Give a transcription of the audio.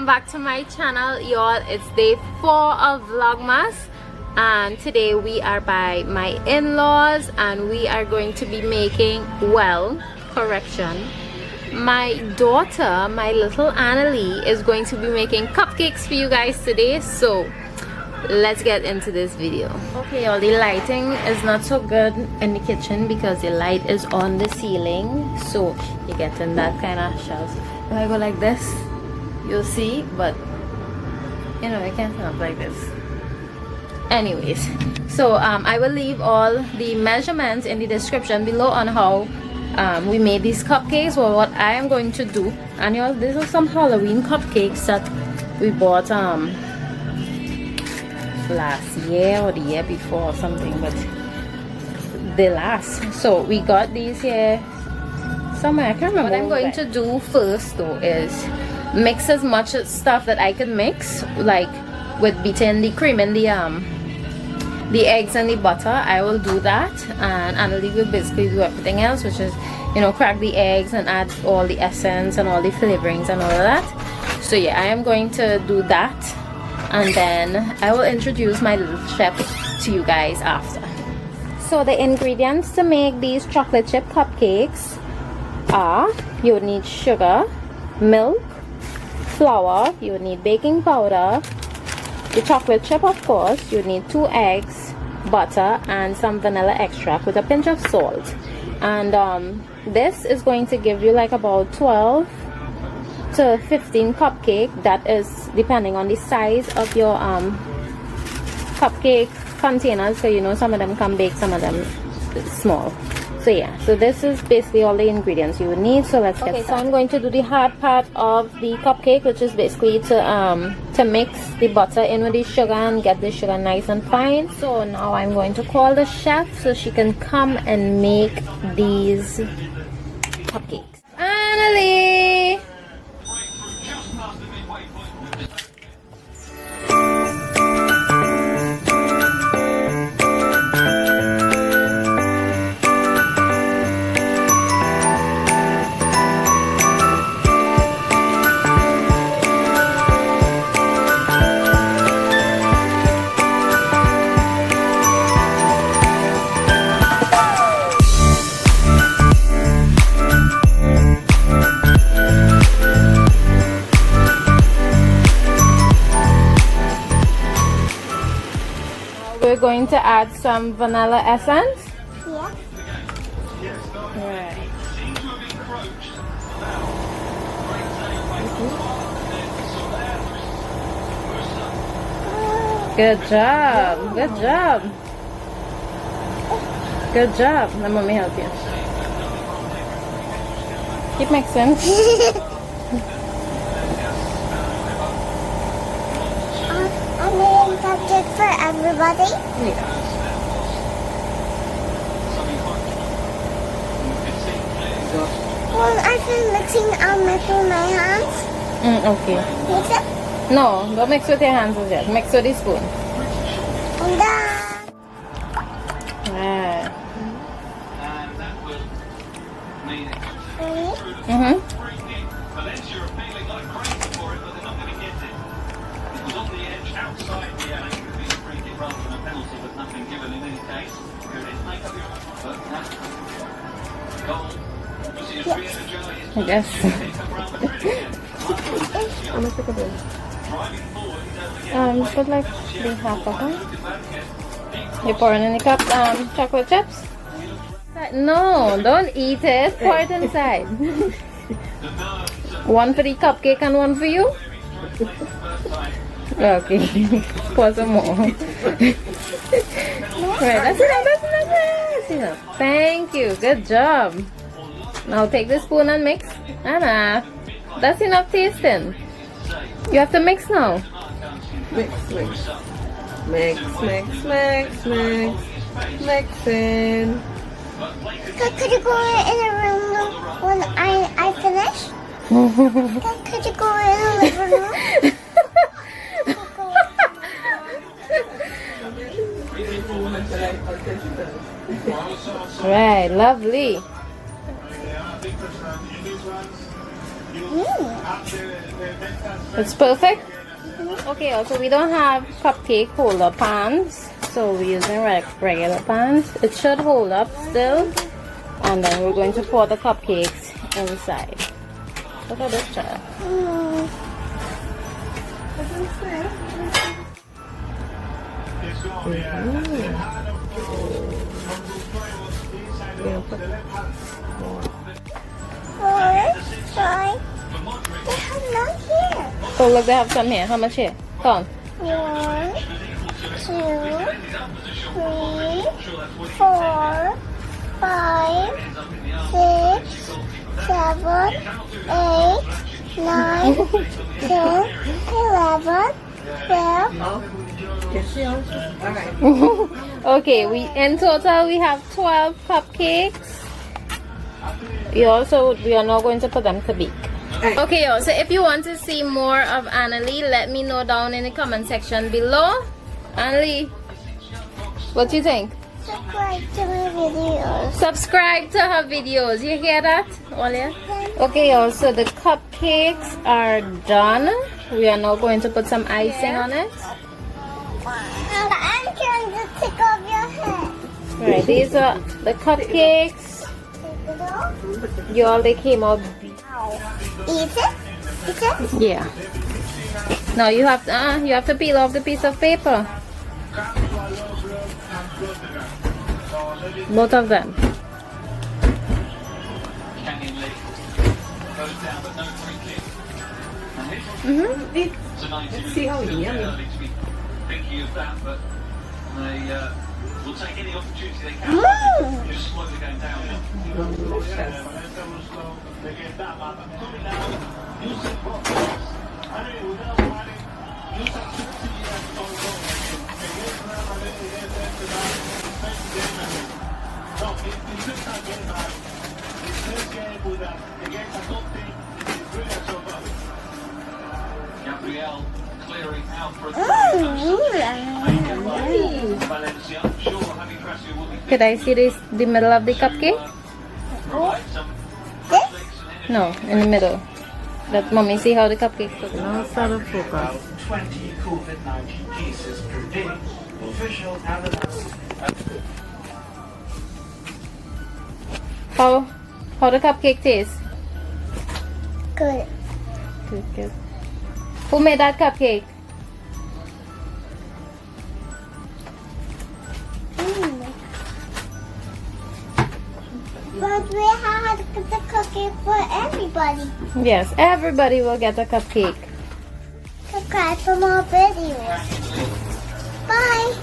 welcome back to my channel, y'all. It's day 4 of Vlogmas, and today we are by my in-laws and we are going to be making, well, correction, my daughter, my little ANNALEIGH, is going to be making cupcakes for you guys today. So let's get into this video. Okay, y'all, the lighting is not so good in the kitchen because the light is on the ceiling, so you're getting that kind of shells. If I go like this, you'll see, but you know, I can't stand up like this. Anyways, so I will leave all the measurements in the description below on how we made these cupcakes, or what I am going to do. And y'all, these are some Halloween cupcakes that we bought last year or the year before or something, but they last. So we got these here somewhere, I can't remember. What I'm going to do first though is mix as much stuff that I can mix, like with beating the cream and the eggs and the butter. I will do that, and ANNALEIGH will basically do everything else, which is, you know, crack the eggs and add all the essence and all the flavorings and all of that. So yeah, I am going to do that, and then I will introduce my little chef to you guys after. So the ingredients to make these chocolate chip cupcakes are: you would need sugar, milk, flour, you would need baking powder, the chocolate chip, of course, you would need 2 eggs, butter, and some vanilla extract with a pinch of salt. And this is going to give you like about 12 to 15 cupcake. That is depending on the size of your cupcake containers, so you know, some of them can bake, some of them small. So yeah, so this is basically all the ingredients you would need. So let's get started. So I'm going to do the hard part of the cupcake, which is basically to mix the butter in with the sugar and get the sugar nice and fine. So now I'm going to call the chef so she can come and make these cupcakes. ANNALEIGH! We're going to add some vanilla essence. Yeah. Right. Good job. Good job. Good job. Let mommy help you. Keep mixing. I'm making cupcake for everybody. Yeah. Well, I feel mixing, I'll mix with my hands. Okay. Mix it. No, don't mix with your hands as yet. Mix with the spoon. And that. Right. Ready? I guess. Put like 3/2 of them. You pour it in the cup, chocolate chips? No, don't eat it. Pour it inside. One for the cupcake and one for you? Okay. Pour some more. Right, that's enough, that's enough, that's enough. Thank you, good job. Now take the spoon and mix. Anna, that's enough tasting. You have to mix now. Mix, mix. Mix, mix, mix, mix. Mixing. Could you go in a room when I finish? Could you go in a living room? Right, lovely. It's perfect? Okay, also we don't have cupcake holder pans, so we're using regular pans. It should hold up still, and then we're going to pour the cupcakes inside. Look at this child. Sorry. They have none here. Oh look, they have some here. How much here? Come on. 1, 2, 3, 4, 5, 6, 7, 8, 9, 10, 11, 12. Alright. Okay, in total we have 12 cupcakes. We are now going to put them to bake. Okay, so if you want to see more of Annalie, let me know down in the comment section below. Annalie, what do you think? Subscribe to my videos. Subscribe to her videos. You hear that, Olia? Okay, so the cupcakes are done. We are now going to put some icing on it. And I'm trying to take off your head. Right, these are the cupcakes. Take it off. They came out. Eat it? Eat it? Yeah. Now you have to peel off the piece of paper. Both of them. Let's see how yummy. Will take any opportunity they can. Just slowly going down. Gabrielle clearing out for a Could I see the middle of the cupcake? No, in the middle. Let mommy see how the cupcakes look. Now start to focus. 20 COVID-19 cases per day. Official analysis. How the cupcake taste? Good. Good. Who made that cupcake? But we had the cookie for everybody. Yes, everybody will get a cupcake. Subscribe for more videos. Bye.